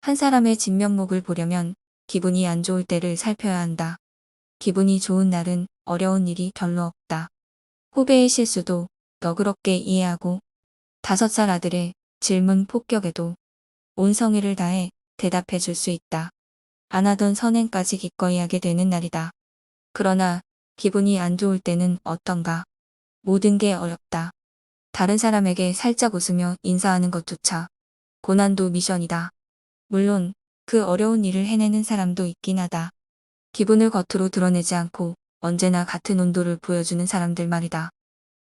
한 사람의 진면목을 보려면 기분이 안 좋을 때를 살펴야 한다. 기분이 좋은 날은 어려운 일이 별로 없다. 후배의 실수도 너그럽게 이해하고 5살 아들의 질문 폭격에도 온 성의를 다해 대답해 줄 수 있다. 안 하던 선행까지 기꺼이 하게 되는 날이다. 그러나 기분이 안 좋을 때는 어떤가? 모든 게 어렵다. 다른 사람에게 살짝 웃으며 인사하는 것조차 고난도 미션이다. 물론 그 어려운 일을 해내는 사람도 있긴 하다. 기분을 겉으로 드러내지 않고 언제나 같은 온도를 보여주는 사람들 말이다.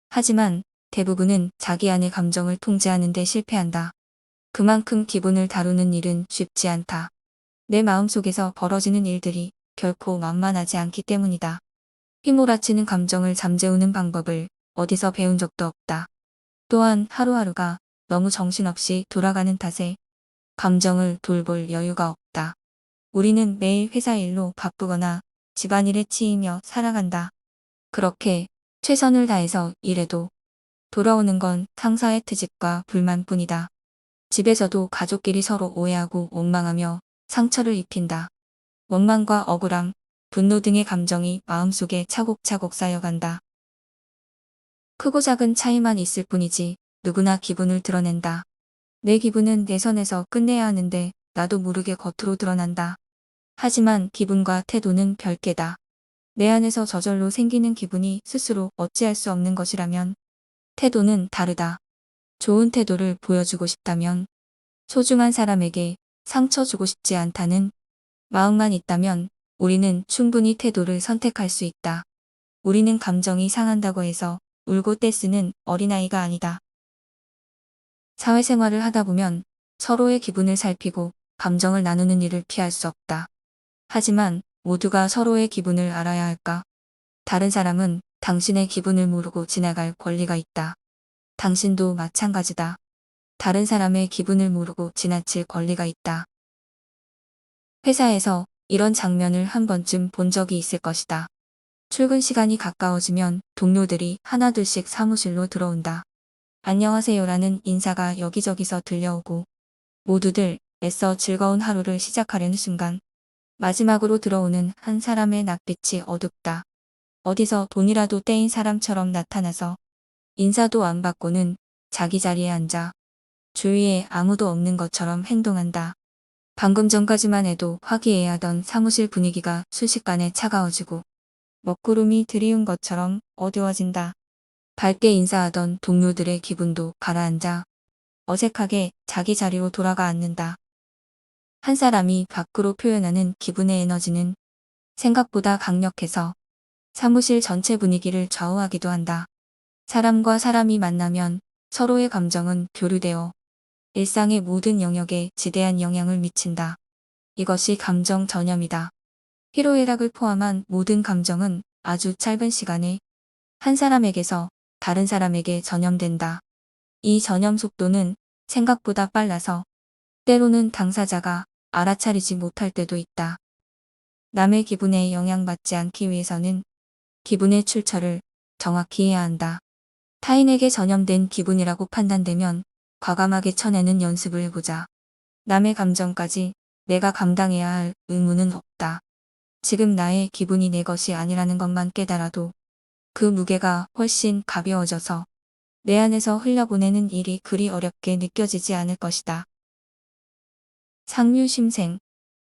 하지만 대부분은 자기 안의 감정을 통제하는 데 실패한다. 그만큼 기분을 다루는 일은 쉽지 않다. 내 마음속에서 벌어지는 일들이 결코 만만하지 않기 때문이다. 휘몰아치는 감정을 잠재우는 방법을 어디서 배운 적도 없다. 또한 하루하루가 너무 정신없이 돌아가는 탓에 감정을 돌볼 여유가 없다. 우리는 매일 회사 일로 바쁘거나 집안일에 치이며 살아간다. 그렇게 최선을 다해서 일해도 돌아오는 건 상사의 트집과 불만뿐이다. 집에서도 가족끼리 서로 오해하고 원망하며 상처를 입힌다. 원망과 억울함, 분노 등의 감정이 마음속에 차곡차곡 쌓여간다. 크고 작은 차이만 있을 뿐이지 누구나 기분을 드러낸다. 내 기분은 내 선에서 끝내야 하는데 나도 모르게 겉으로 드러난다. 하지만 기분과 태도는 별개다. 내 안에서 저절로 생기는 기분이 스스로 어찌할 수 없는 것이라면 태도는 다르다. 좋은 태도를 보여주고 싶다면, 소중한 사람에게 상처 주고 싶지 않다는 마음만 있다면 우리는 충분히 태도를 선택할 수 있다. 우리는 감정이 상한다고 해서 울고 떼쓰는 어린아이가 아니다. 사회생활을 하다 보면 서로의 기분을 살피고 감정을 나누는 일을 피할 수 없다. 하지만 모두가 서로의 기분을 알아야 할까? 다른 사람은 당신의 기분을 모르고 지나갈 권리가 있다. 당신도 마찬가지다. 다른 사람의 기분을 모르고 지나칠 권리가 있다. 회사에서 이런 장면을 한 번쯤 본 적이 있을 것이다. 출근 시간이 가까워지면 동료들이 하나둘씩 사무실로 들어온다. 안녕하세요라는 인사가 여기저기서 들려오고 모두들 애써 즐거운 하루를 시작하려는 순간 마지막으로 들어오는 한 사람의 낯빛이 어둡다. 어디서 돈이라도 떼인 사람처럼 나타나서 인사도 안 받고는 자기 자리에 앉아 주위에 아무도 없는 것처럼 행동한다. 방금 전까지만 해도 화기애애하던 사무실 분위기가 순식간에 차가워지고 먹구름이 드리운 것처럼 어두워진다. 밝게 인사하던 동료들의 기분도 가라앉아 어색하게 자기 자리로 돌아가 앉는다. 한 사람이 밖으로 표현하는 기분의 에너지는 생각보다 강력해서 사무실 전체 분위기를 좌우하기도 한다. 사람과 사람이 만나면 서로의 감정은 교류되어 일상의 모든 영역에 지대한 영향을 미친다. 이것이 감정 전염이다. 희로애락을 포함한 모든 감정은 아주 짧은 시간에 한 사람에게서 다른 사람에게 전염된다. 이 전염 속도는 생각보다 빨라서 때로는 당사자가 알아차리지 못할 때도 있다. 남의 기분에 영향받지 않기 위해서는 기분의 출처를 정확히 해야 한다. 타인에게 전염된 기분이라고 판단되면 과감하게 쳐내는 연습을 해보자. 남의 감정까지 내가 감당해야 할 의무는 없다. 지금 나의 기분이 내 것이 아니라는 것만 깨달아도 그 무게가 훨씬 가벼워져서 내 안에서 흘려보내는 일이 그리 어렵게 느껴지지 않을 것이다. 상류심생.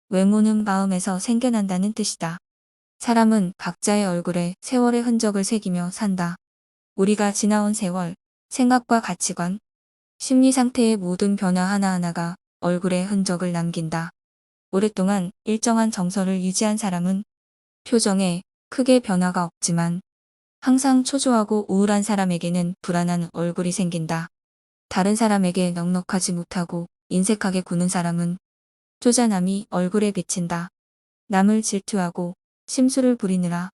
외모는 마음에서 생겨난다는 뜻이다. 사람은 각자의 얼굴에 세월의 흔적을 새기며 산다. 우리가 지나온 세월, 생각과 가치관, 심리 상태의 모든 변화 하나하나가 얼굴에 흔적을 남긴다. 오랫동안 일정한 정서를 유지한 사람은 표정에 크게 변화가 없지만 항상 초조하고 우울한 사람에게는 불안한 얼굴이 생긴다. 다른 사람에게 넉넉하지 못하고 인색하게 구는 사람은 쪼잔함이 얼굴에 비친다. 남을 질투하고 심술을 부리느라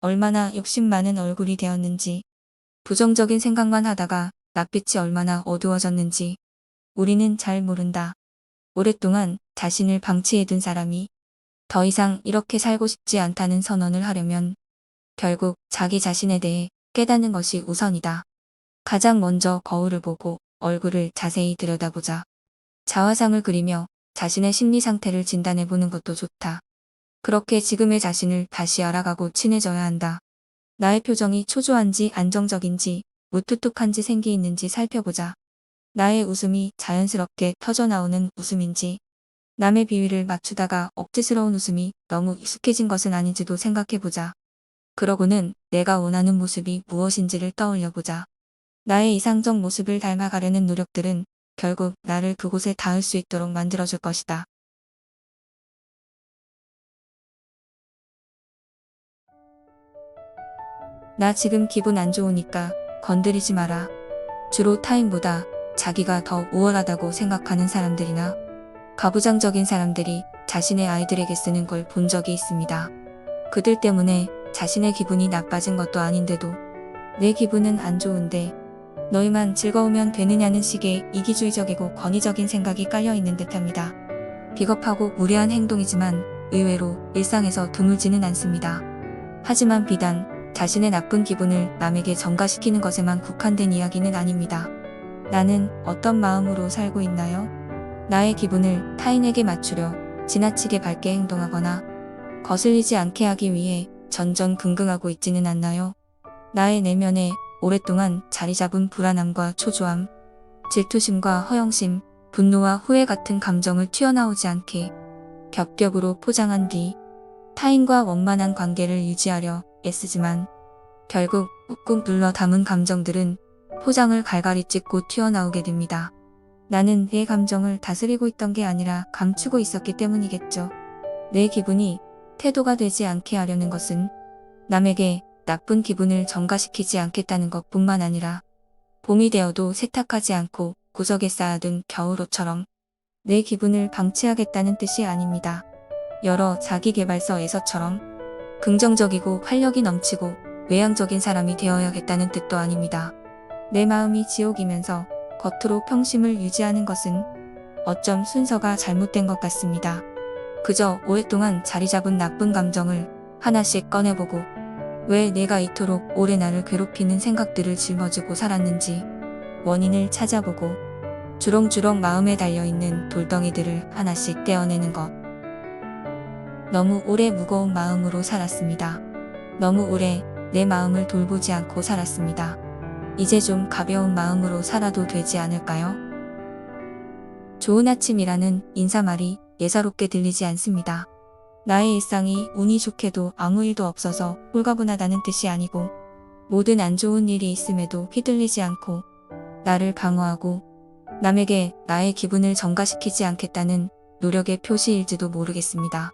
얼마나 욕심 많은 얼굴이 되었는지, 부정적인 생각만 하다가 낯빛이 얼마나 어두워졌는지 우리는 잘 모른다. 오랫동안 자신을 방치해둔 사람이 더 이상 이렇게 살고 싶지 않다는 선언을 하려면 결국 자기 자신에 대해 깨닫는 것이 우선이다. 가장 먼저 거울을 보고 얼굴을 자세히 들여다보자. 자화상을 그리며 자신의 심리 상태를 진단해 보는 것도 좋다. 그렇게 지금의 자신을 다시 알아가고 친해져야 한다. 나의 표정이 초조한지 안정적인지 무뚝뚝한지 생기 있는지 살펴보자. 나의 웃음이 자연스럽게 터져나오는 웃음인지, 남의 비위를 맞추다가 억지스러운 웃음이 너무 익숙해진 것은 아닌지도 생각해보자. 그러고는 내가 원하는 모습이 무엇인지를 떠올려보자. 나의 이상적 모습을 닮아가려는 노력들은 결국 나를 그곳에 닿을 수 있도록 만들어줄 것이다. 나 지금 기분 안 좋으니까 건드리지 마라. 주로 타인보다 자기가 더 우월하다고 생각하는 사람들이나 가부장적인 사람들이 자신의 아이들에게 쓰는 걸 본 적이 있습니다. 그들 때문에 자신의 기분이 나빠진 것도 아닌데도 내 기분은 안 좋은데 너희만 즐거우면 되느냐는 식의 이기주의적이고 권위적인 생각이 깔려있는 듯합니다. 비겁하고 무례한 행동이지만 의외로 일상에서 드물지는 않습니다. 하지만 비단 자신의 나쁜 기분을 남에게 전가시키는 것에만 국한된 이야기는 아닙니다. 나는 어떤 마음으로 살고 있나요? 나의 기분을 타인에게 맞추려 지나치게 밝게 행동하거나 거슬리지 않게 하기 위해 전전긍긍하고 있지는 않나요? 나의 내면에 오랫동안 자리 잡은 불안함과 초조함, 질투심과 허영심, 분노와 후회 같은 감정을 튀어나오지 않게 겹겹으로 포장한 뒤 타인과 원만한 관계를 유지하려 애쓰지만 결국 꾹꾹 눌러 담은 감정들은 포장을 갈갈이 찢고 튀어나오게 됩니다. 나는 내 감정을 다스리고 있던 게 아니라 감추고 있었기 때문이겠죠. 내 기분이 태도가 되지 않게 하려는 것은 남에게 나쁜 기분을 전가시키지 않겠다는 것뿐만 아니라 봄이 되어도 세탁하지 않고 구석에 쌓아둔 겨울옷처럼 내 기분을 방치하겠다는 뜻이 아닙니다. 여러 자기계발서에서처럼 긍정적이고 활력이 넘치고 외향적인 사람이 되어야겠다는 뜻도 아닙니다. 내 마음이 지옥이면서 겉으로 평심을 유지하는 것은 어쩜 순서가 잘못된 것 같습니다. 그저 오랫동안 자리 잡은 나쁜 감정을 하나씩 꺼내보고 왜 내가 이토록 오래 나를 괴롭히는 생각들을 짊어지고 살았는지 원인을 찾아보고 주렁주렁 마음에 달려있는 돌덩이들을 하나씩 떼어내는 것. 너무 오래 무거운 마음으로 살았습니다. 너무 오래 내 마음을 돌보지 않고 살았습니다. 이제 좀 가벼운 마음으로 살아도 되지 않을까요? 좋은 아침이라는 인사말이 예사롭게 들리지 않습니다. 나의 일상이 운이 좋게도 아무 일도 없어서 홀가분하다는 뜻이 아니고 모든 안 좋은 일이 있음에도 휘둘리지 않고 나를 방어하고 남에게 나의 기분을 전가시키지 않겠다는 노력의 표시일지도 모르겠습니다.